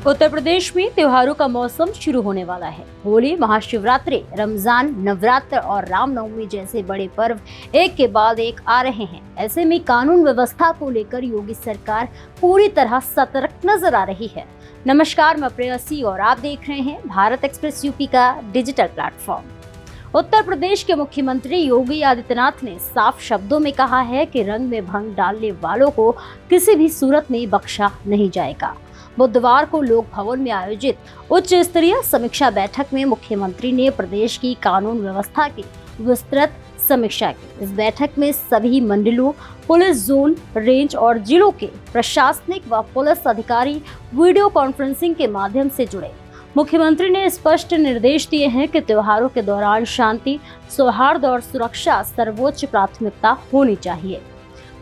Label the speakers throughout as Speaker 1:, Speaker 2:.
Speaker 1: उत्तर प्रदेश में त्योहारों का मौसम शुरू होने वाला है। होली, महाशिवरात्रि, रमजान, नवरात्र और रामनवमी जैसे बड़े पर्व एक के बाद एक आ रहे हैं। ऐसे में कानून व्यवस्था को लेकर योगी सरकार पूरी तरह सतर्क नजर आ रही है। नमस्कार, मैं प्रेयसी और आप देख रहे हैं भारत एक्सप्रेस यूपी का डिजिटल प्लेटफॉर्म। उत्तर प्रदेश के मुख्यमंत्री योगी आदित्यनाथ ने साफ शब्दों में कहा है कि रंग में भंग डालने वालों को किसी भी सूरत में बख्शा नहीं जाएगा। बुधवार को लोक भवन में आयोजित उच्च स्तरीय समीक्षा बैठक में मुख्यमंत्री ने प्रदेश की कानून व्यवस्था की विस्तृत समीक्षा की। इस बैठक में सभी मंडलों, पुलिस जोन, रेंज और जिलों के प्रशासनिक व पुलिस अधिकारी वीडियो कॉन्फ्रेंसिंग के माध्यम से जुड़े। मुख्यमंत्री ने स्पष्ट निर्देश दिए हैं कि त्योहारों के दौरान शांति, सौहार्द और सुरक्षा सर्वोच्च प्राथमिकता होनी चाहिए।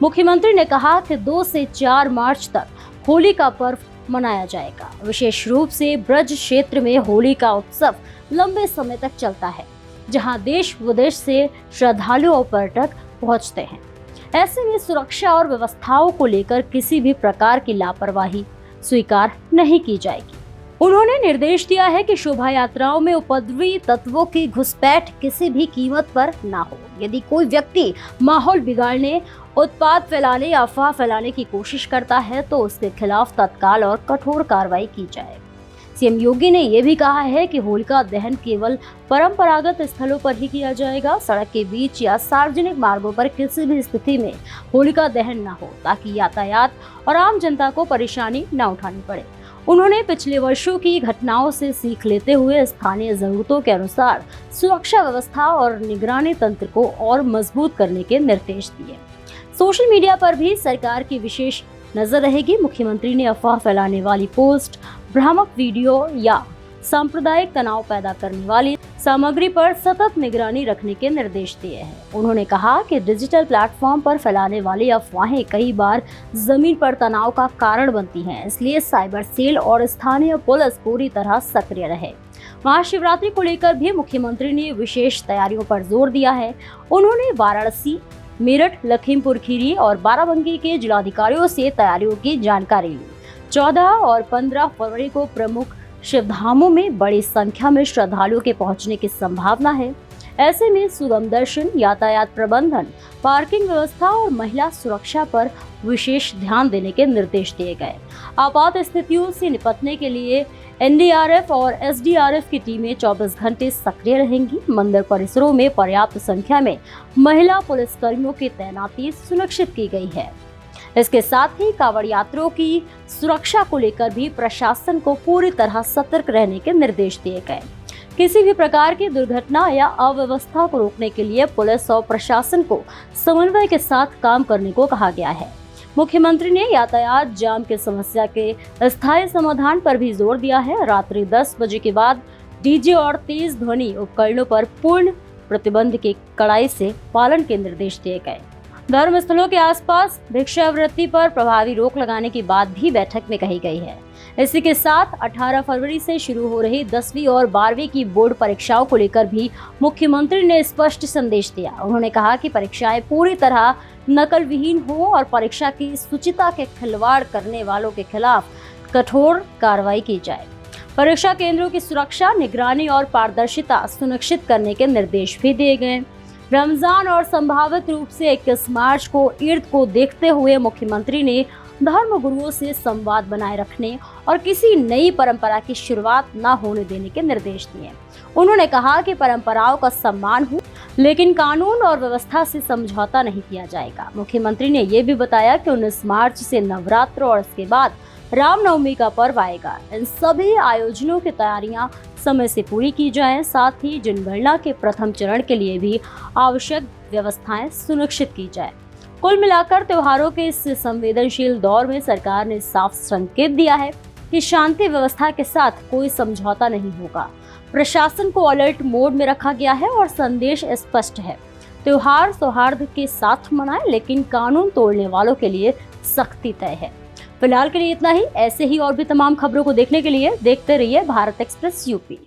Speaker 1: मुख्यमंत्री ने कहा कि 2 से 4 मार्च तक होली का पर्व मनाया जाएगा। विशेष रूप से ब्रज क्षेत्र में होली का उत्सव लंबे समय तक चलता है, जहां देश विदेश से श्रद्धालु और पर्यटक पहुंचते हैं। ऐसे में सुरक्षा और व्यवस्थाओं को लेकर किसी भी प्रकार की लापरवाही स्वीकार नहीं की जाएगी। उन्होंने निर्देश दिया है कि शोभा यात्राओं में उपद्रवी तत्वों की घुसपैठ किसी भी कीमत पर ना हो। यदि कोई व्यक्ति माहौल बिगाड़ने, उत्पात फैलाने या अफवाह फैलाने की कोशिश करता है तो उसके खिलाफ तत्काल और कठोर कार्रवाई की जाए। सीएम योगी ने यह भी कहा है कि होलिका दहन केवल परंपरागत स्थलों पर ही किया जाएगा। सड़क के बीच या सार्वजनिक मार्गों पर किसी भी स्थिति में होलिका दहन न हो, ताकि यातायात और आम जनता को परेशानी न उठानी पड़े। उन्होंने पिछले वर्षों की घटनाओं से सीख लेते हुए स्थानीय जरूरतों के अनुसार सुरक्षा व्यवस्था और निगरानी तंत्र को और मजबूत करने के निर्देश दिए। सोशल मीडिया पर भी सरकार की विशेष नजर रहेगी। मुख्यमंत्री ने अफवाह फैलाने वाली पोस्ट, भ्रामक वीडियो या सांप्रदायिक तनाव पैदा करने वाली सामग्री पर सतत निगरानी रखने के निर्देश दिए हैं। उन्होंने कहा कि डिजिटल प्लेटफॉर्म पर फैलाने वाली अफवाहें कई बार जमीन पर तनाव का कारण बनती हैं, इसलिए साइबर सेल और स्थानीय पुलिस पूरी तरह सक्रिय रहे। महाशिवरात्रि को लेकर भी मुख्यमंत्री ने विशेष तैयारियों पर जोर दिया है। उन्होंने वाराणसी, मेरठ, लखीमपुर खीरी और बाराबंकी के जिलाधिकारियों से तैयारियों की जानकारी ली। 14 और 15 फरवरी को प्रमुख शिवधामों में बड़ी संख्या में श्रद्धालुओं के पहुंचने की संभावना है। ऐसे में सुगम दर्शन, यातायात प्रबंधन, पार्किंग व्यवस्था और महिला सुरक्षा पर विशेष ध्यान देने के निर्देश दिए गए। आपात स्थितियों से निपटने के लिए एनडीआरएफ और एसडीआरएफ की टीमें 24 घंटे सक्रिय रहेंगी। मंदिर परिसरों में पर्याप्त संख्या में महिला पुलिसकर्मियों की तैनाती सुनिश्चित की गई है। इसके साथ ही कांवड़ यात्रियों की सुरक्षा को लेकर भी प्रशासन को पूरी तरह सतर्क रहने के निर्देश दिए गए। किसी भी प्रकार की दुर्घटना या अव्यवस्था को रोकने के लिए पुलिस और प्रशासन को समन्वय के साथ काम करने को कहा गया है। मुख्यमंत्री ने यातायात जाम की समस्या के स्थायी समाधान पर भी जोर दिया है। रात्रि 10 बजे के बाद डीजे और तेज ध्वनि उपकरणों पर पूर्ण प्रतिबंध के कड़ाई से पालन के निर्देश दिए गए। धर्म स्थलों के आसपास भिक्षावृत्ति पर प्रभावी रोक लगाने की बात भी बैठक में कही गई है। इसी के साथ 18 फरवरी से शुरू हो रही 10वीं और 12वीं की बोर्ड परीक्षाओं को लेकर भी मुख्यमंत्री ने स्पष्ट संदेश दिया। उन्होंने कहा कि परीक्षाएं पूरी तरह नकल विहीन हो और परीक्षा की शुचिता के खिलवाड़ करने वालों के खिलाफ कठोर कार्रवाई की जाए। परीक्षा केंद्रों की सुरक्षा, निगरानी और पारदर्शिता सुनिश्चित करने के निर्देश भी दिए गए। रमजान और संभावित रूप से 21 मार्च को ईद को देखते हुए मुख्यमंत्री ने धर्म गुरुओं से संवाद बनाए रखने और किसी नई परंपरा की शुरुआत न होने देने के निर्देश दिए। उन्होंने कहा कि परंपराओं का सम्मान हो, लेकिन कानून और व्यवस्था से समझौता नहीं किया जाएगा। मुख्यमंत्री ने यह भी बताया कि 19 मार्च से नवरात्र और इसके बाद रामनवमी का पर्व आएगा। इन सभी आयोजनों की तैयारियां समय से पूरी की जाएं, साथ ही जनगणना के प्रथम चरण के लिए भी आवश्यक व्यवस्थाएं सुनिश्चित की जाए। कुल मिलाकर त्योहारों के इस संवेदनशील दौर में सरकार ने साफ संकेत दिया है कि शांति व्यवस्था के साथ कोई समझौता नहीं होगा। प्रशासन को अलर्ट मोड में रखा गया है और संदेश स्पष्ट है। त्योहार सौहार्द के साथ मनाएं, लेकिन कानून तोड़ने वालों के लिए सख्ती तय है। फिलहाल के लिए इतना ही। ऐसे ही और भी तमाम खबरों को देखने के लिए देखते रहिए भारत एक्सप्रेस यूपी।